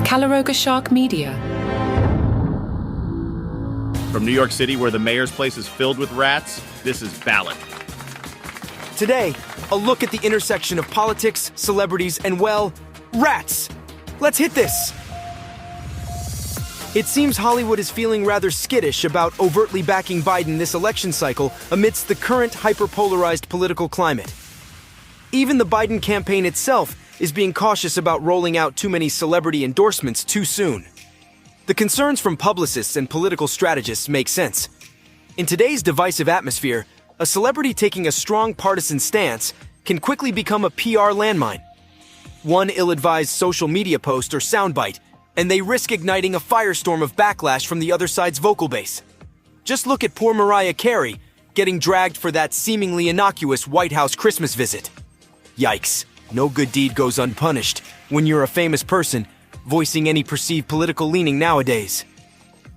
Shark Media. From New York City, where the mayor's place is filled with rats, this is Ballot. Today, a look at the intersection of politics, celebrities, and, well, rats. Let's hit this. It seems Hollywood is feeling rather skittish about overtly backing Biden this election cycle amidst the current hyper-polarized political climate. Even the Biden campaign itself is being cautious about rolling out too many celebrity endorsements too soon. The concerns from publicists and political strategists make sense. In today's divisive atmosphere, a celebrity taking a strong partisan stance can quickly become a PR landmine. One ill-advised social media post or soundbite, and they risk igniting a firestorm of backlash from the other side's vocal base. Just look at poor Mariah Carey getting dragged for that seemingly innocuous White House Christmas visit. Yikes, no good deed goes unpunished when you're a famous person voicing any perceived political leaning nowadays.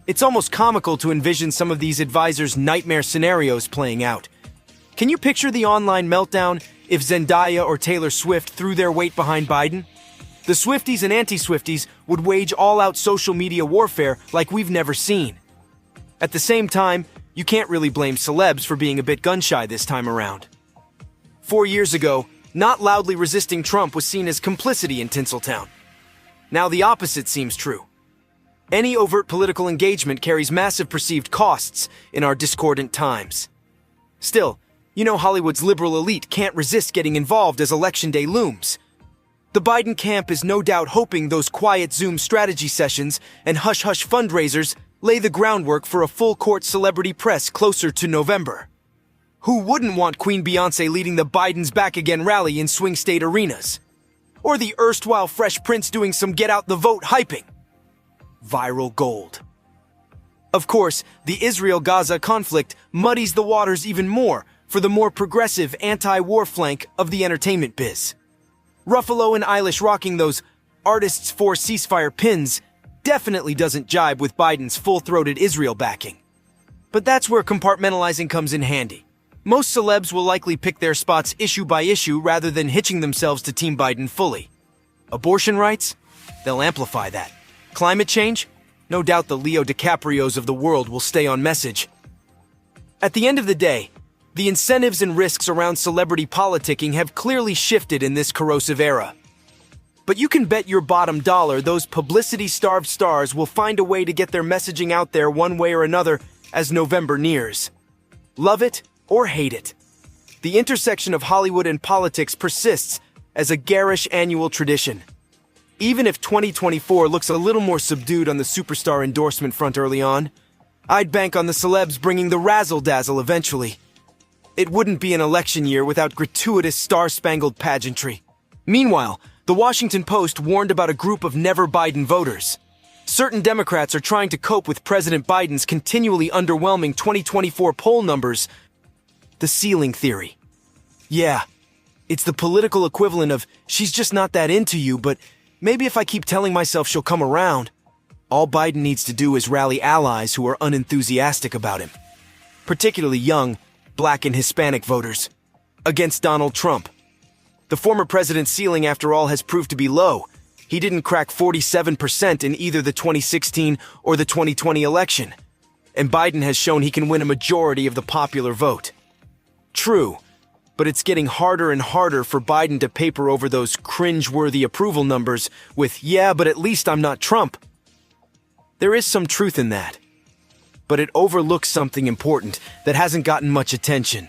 It's almost comical to envision some of these advisors' nightmare scenarios playing out. Can you picture the online meltdown if Zendaya or Taylor Swift threw their weight behind Biden? The Swifties and anti-Swifties would wage all-out social media warfare like we've never seen. At the same time, you can't really blame celebs for being a bit gun-shy this time around. 4 years ago, not loudly resisting Trump was seen as complicity in Tinseltown. Now the opposite seems true. Any overt political engagement carries massive perceived costs in our discordant times. Still, you know Hollywood's liberal elite can't resist getting involved as Election Day looms. The Biden camp is no doubt hoping those quiet Zoom strategy sessions and hush-hush fundraisers lay the groundwork for a full-court celebrity press closer to November. Who wouldn't want Queen Beyoncé leading the Biden's Back Again rally in swing state arenas? Or the erstwhile Fresh Prince doing some get-out-the-vote hyping? Viral gold. Of course, the Israel-Gaza conflict muddies the waters even more for the more progressive anti-war flank of the entertainment biz. Ruffalo and Eilish rocking those artists for ceasefire pins definitely doesn't jibe with Biden's full-throated Israel backing. But that's where compartmentalizing comes in handy. Most celebs will likely pick their spots issue by issue rather than hitching themselves to Team Biden fully. Abortion rights? They'll amplify that. Climate change? No doubt the Leo DiCaprios of the world will stay on message. At the end of the day, the incentives and risks around celebrity politicking have clearly shifted in this corrosive era. But you can bet your bottom dollar those publicity-starved stars will find a way to get their messaging out there one way or another as November nears. Love it or hate it, the intersection of Hollywood and politics persists as a garish annual tradition. Even if 2024 looks a little more subdued on the superstar endorsement front early on, I'd bank on the celebs bringing the razzle-dazzle eventually. It wouldn't be an election year without gratuitous star-spangled pageantry. Meanwhile, the Washington Post warned about a group of never-Biden voters. Certain Democrats are trying to cope with President Biden's continually underwhelming 2024 poll numbers. The ceiling theory. Yeah, it's the political equivalent of, she's just not that into you, but maybe if I keep telling myself she'll come around. All Biden needs to do is rally allies who are unenthusiastic about him. Particularly young, Black and Hispanic voters, against Donald Trump. The former president's ceiling, after all, has proved to be low. He didn't crack 47% in either the 2016 or the 2020 election. And Biden has shown he can win a majority of the popular vote. True, but it's getting harder and harder for Biden to paper over those cringe-worthy approval numbers with, yeah, but at least I'm not Trump. There is some truth in that. But it overlooks something important that hasn't gotten much attention.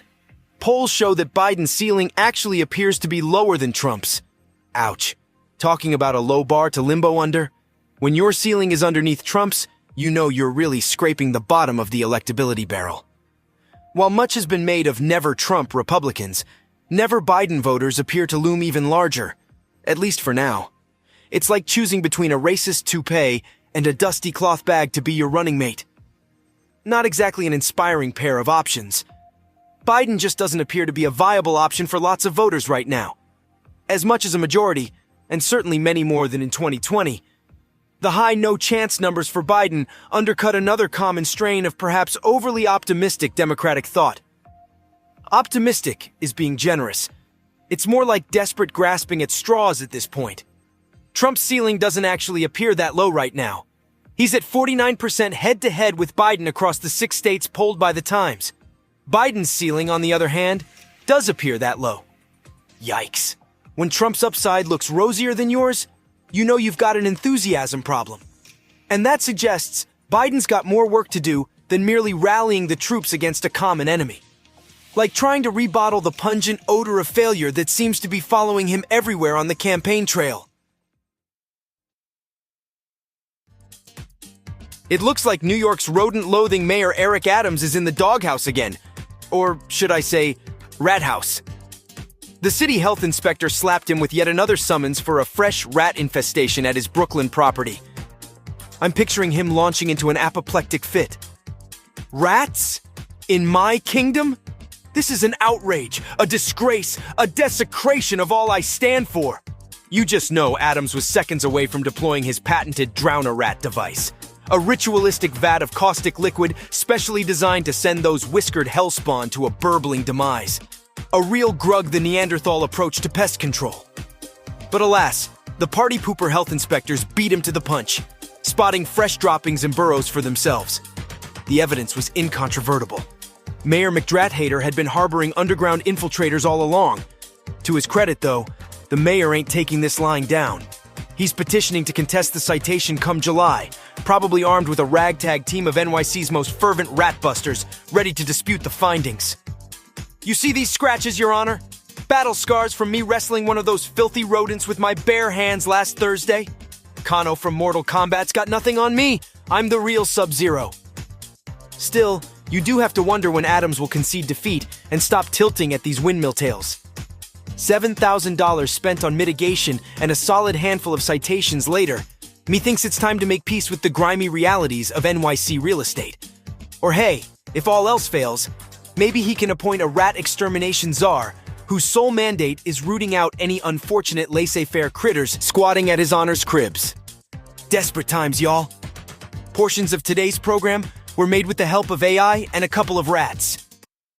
Polls show that Biden's ceiling actually appears to be lower than Trump's. Ouch. Talking about a low bar to limbo under? When your ceiling is underneath Trump's, you know you're really scraping the bottom of the electability barrel. While much has been made of never Trump Republicans, never Biden voters appear to loom even larger, at least for now. It's like choosing between a racist toupee and a dusty cloth bag to be your running mate. Not exactly an inspiring pair of options. Biden just doesn't appear to be a viable option for lots of voters right now. As much as a majority, and certainly many more than in 2020, the high no-chance numbers for Biden undercut another common strain of perhaps overly optimistic Democratic thought. Optimistic is being generous. It's more like desperate grasping at straws at this point. Trump's ceiling doesn't actually appear that low right now. He's at 49% head-to-head with Biden across the 6 states polled by the Times. Biden's ceiling, on the other hand, does appear that low. Yikes. When Trump's upside looks rosier than yours, you know you've got an enthusiasm problem. And that suggests Biden's got more work to do than merely rallying the troops against a common enemy. Like trying to rebottle the pungent odor of failure that seems to be following him everywhere on the campaign trail. It looks like New York's rodent-loathing Mayor Eric Adams is in the doghouse again. Or should I say, rat house. The city health inspector slapped him with yet another summons for a fresh rat infestation at his Brooklyn property. I'm picturing him launching into an apoplectic fit. Rats? In my kingdom? This is an outrage, a disgrace, a desecration of all I stand for. You just know Adams was seconds away from deploying his patented drown-a-rat device. A ritualistic vat of caustic liquid specially designed to send those whiskered hellspawn to a burbling demise. A real Grug the Neanderthal approach to pest control. But alas, the party pooper health inspectors beat him to the punch, spotting fresh droppings and burrows for themselves. The evidence was incontrovertible. Mayor McDrathater had been harboring underground infiltrators all along. To his credit, though, the mayor ain't taking this lying down. He's petitioning to contest the citation come July, probably armed with a ragtag team of NYC's most fervent rat busters, ready to dispute the findings. You see these scratches, Your Honor? Battle scars from me wrestling one of those filthy rodents with my bare hands last Thursday? Kano from Mortal Kombat's got nothing on me. I'm the real Sub-Zero. Still, you do have to wonder when Adams will concede defeat and stop tilting at these windmill tales. $7,000 spent on mitigation and a solid handful of citations later, methinks it's time to make peace with the grimy realities of NYC real estate. Or hey, if all else fails, maybe he can appoint a rat extermination czar whose sole mandate is rooting out any unfortunate laissez-faire critters squatting at his honor's cribs. Desperate times, y'all. Portions of today's program were made with the help of AI and a couple of rats.